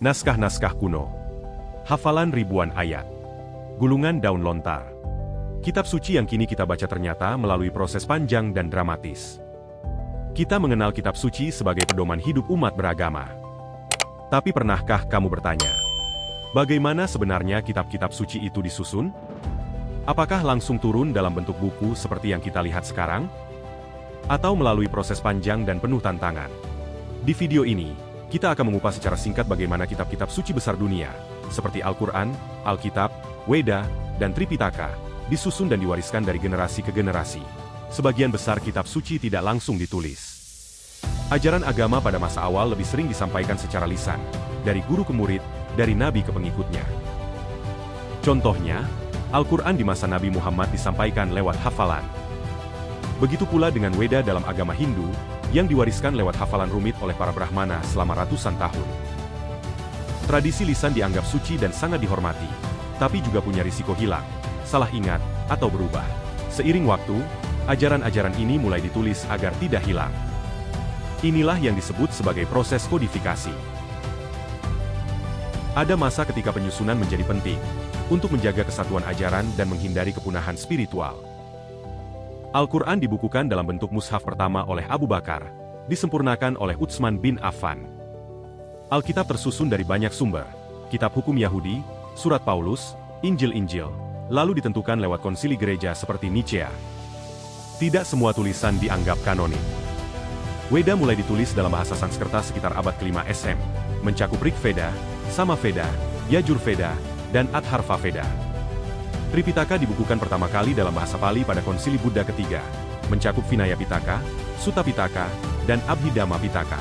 Naskah-naskah kuno. Hafalan ribuan ayat. Gulungan daun lontar. Kitab suci yang kini kita baca ternyata melalui proses panjang dan dramatis. Kita mengenal kitab suci sebagai pedoman hidup umat beragama. Tapi pernahkah kamu bertanya, bagaimana sebenarnya kitab-kitab suci itu disusun? Apakah langsung turun dalam bentuk buku seperti yang kita lihat sekarang? Atau melalui proses panjang dan penuh tantangan? Di video ini, kita akan mengupas secara singkat bagaimana kitab-kitab suci besar dunia, seperti Al-Quran, Alkitab, Weda, dan Tripitaka, disusun dan diwariskan dari generasi ke generasi. Sebagian besar kitab suci tidak langsung ditulis. Ajaran agama pada masa awal lebih sering disampaikan secara lisan, dari guru ke murid, dari nabi ke pengikutnya. Contohnya, Al-Quran di masa Nabi Muhammad disampaikan lewat hafalan. Begitu pula dengan Weda dalam agama Hindu, yang diwariskan lewat hafalan rumit oleh para Brahmana selama ratusan tahun. Tradisi lisan dianggap suci dan sangat dihormati, tapi juga punya risiko hilang, salah ingat, atau berubah. Seiring waktu, ajaran-ajaran ini mulai ditulis agar tidak hilang. Inilah yang disebut sebagai proses kodifikasi. Ada masa ketika penyusunan menjadi penting, untuk menjaga kesatuan ajaran dan menghindari kepunahan spiritual. Al-Quran dibukukan dalam bentuk mushaf pertama oleh Abu Bakar, disempurnakan oleh Utsman bin Affan. Alkitab tersusun dari banyak sumber, kitab hukum Yahudi, surat Paulus, Injil-Injil, lalu ditentukan lewat konsili gereja seperti Nicea. Tidak semua tulisan dianggap kanonik. Weda mulai ditulis dalam bahasa Sanskerta sekitar abad ke-5 SM, mencakup Rig Veda, Sama Veda, Yajur Veda, dan Atharva Veda. Tripitaka dibukukan pertama kali dalam bahasa Pali pada konsili Buddha ketiga, mencakup Vinaya Pitaka, Sutta Pitaka, dan Abhidhamma Pitaka.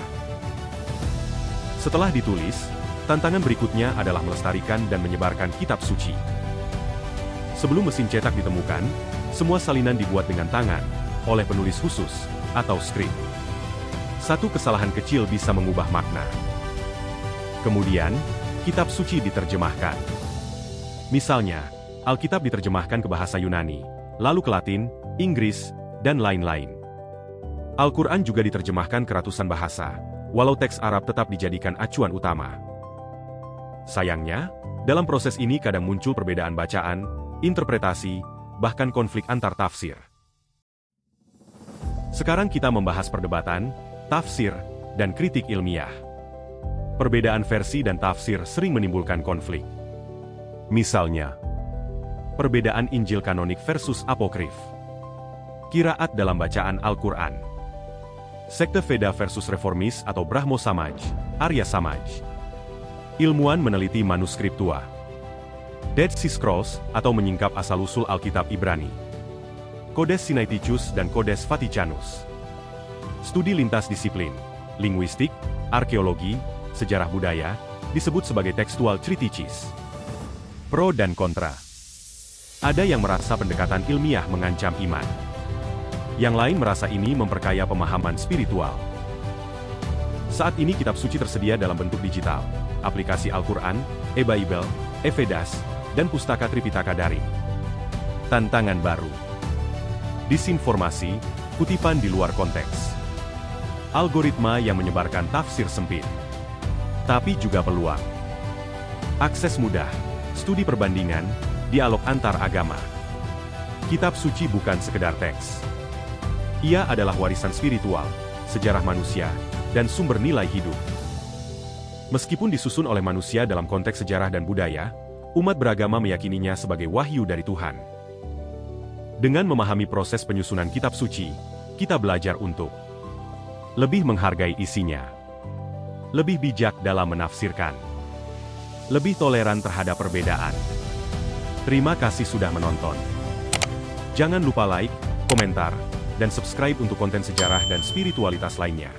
Setelah ditulis, tantangan berikutnya adalah melestarikan dan menyebarkan kitab suci. Sebelum mesin cetak ditemukan, semua salinan dibuat dengan tangan, oleh penulis khusus, atau skrip. Satu kesalahan kecil bisa mengubah makna. Kemudian, kitab suci diterjemahkan. Misalnya, Alkitab diterjemahkan ke bahasa Yunani, lalu ke Latin, Inggris, dan lain-lain. Al-Quran juga diterjemahkan ke ratusan bahasa, walau teks Arab tetap dijadikan acuan utama. Sayangnya, dalam proses ini kadang muncul perbedaan bacaan, interpretasi, bahkan konflik antar tafsir. Sekarang kita membahas perdebatan, tafsir, dan kritik ilmiah. Perbedaan versi dan tafsir sering menimbulkan konflik. Misalnya, perbedaan Injil kanonik versus apokrif. Qiraat dalam bacaan Al-Quran. Sekte Veda versus reformis atau Brahmo Samaj, Arya Samaj. Ilmuwan meneliti manuskrip tua. Dead Sea Scrolls atau menyingkap asal-usul Alkitab Ibrani. Codex Sinaiticus dan Codex Vaticanus. Studi lintas disiplin, linguistik, arkeologi, sejarah budaya, disebut sebagai tekstual triticis. Pro dan kontra. Ada yang merasa pendekatan ilmiah mengancam iman. Yang lain merasa ini memperkaya pemahaman spiritual. Saat ini kitab suci tersedia dalam bentuk digital, aplikasi Al-Quran, e-Bible, e-Vedas, dan pustaka Tripitaka daring. Tantangan baru. Disinformasi, kutipan di luar konteks. Algoritma yang menyebarkan tafsir sempit. Tapi juga peluang. Akses mudah. Studi perbandingan, dialog antar agama. Kitab suci bukan sekedar teks. Ia adalah warisan spiritual, sejarah manusia, dan sumber nilai hidup. Meskipun disusun oleh manusia dalam konteks sejarah dan budaya, umat beragama meyakininya sebagai wahyu dari Tuhan. Dengan memahami proses penyusunan kitab suci, kita belajar untuk lebih menghargai isinya, lebih bijak dalam menafsirkan, lebih toleran terhadap perbedaan. Terima kasih sudah menonton. Jangan lupa like, komentar, dan subscribe untuk konten sejarah dan spiritualitas lainnya.